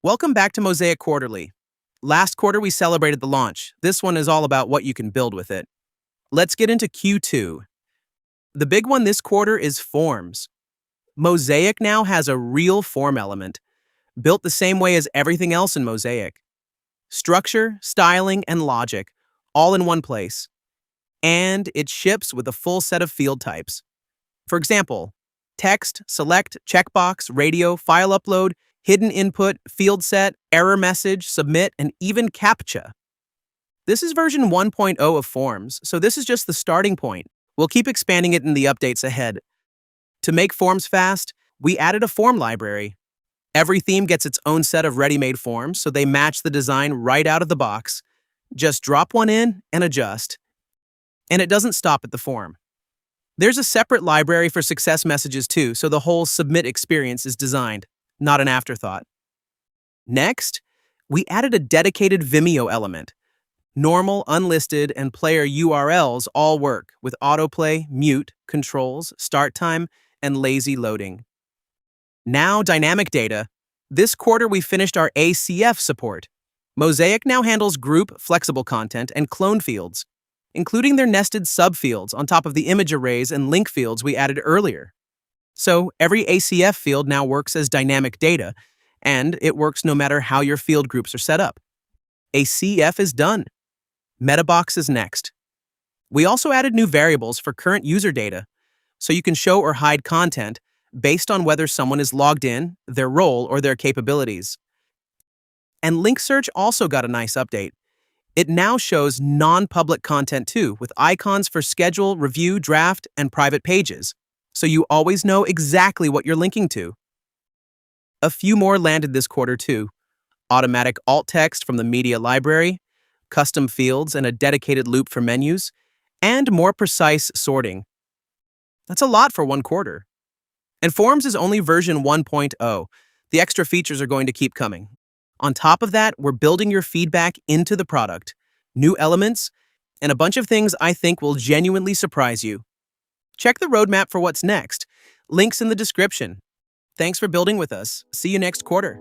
Welcome back to Mosaic Quarterly. Last quarter, we celebrated the launch. This one is all about what you can build with it. Let's get into Q2. The big one this quarter is forms. Mosaic now has a real form element, built the same way as everything else in Mosaic. Structure, styling, and logic, all in one place. And it ships with a full set of field types. For example, text, select, checkbox, radio, file upload, hidden input, field set, error message, submit, and even CAPTCHA. This is version 1.0 of Forms, so this is just the starting point. We'll keep expanding it in the updates ahead. To make Forms fast, we added a form library. Every theme gets its own set of ready-made forms, so they match the design right out of the box. Just drop one in and adjust. And it doesn't stop at the form. There's a separate library for success messages too, so the whole submit experience is designed, not an afterthought. Next, we added a dedicated Vimeo element. Normal, unlisted, and player URLs all work with autoplay, mute, controls, start time, and lazy loading. Now, dynamic data. This quarter, we finished our ACF support. Mosaic now handles group, flexible content, and clone fields, including their nested subfields on top of the image arrays and link fields we added earlier. So every ACF field now works as dynamic data, and it works no matter how your field groups are set up. ACF is done. Metabox is next. We also added new variables for current user data, so you can show or hide content based on whether someone is logged in, their role, or their capabilities. And link search also got a nice update. It now shows non-public content too, with icons for schedule, review, draft, and private pages, so you always know exactly what you're linking to. A few more landed this quarter too. Automatic alt text from the media library, custom fields and a dedicated loop for menus, and more precise sorting. That's a lot for one quarter. And Forms is only version 1.0. The extra features are going to keep coming. On top of that, we're building your feedback into the product, new elements, and a bunch of things I think will genuinely surprise you. Check the roadmap for what's next. Links in the description. Thanks for building with us. See you next quarter.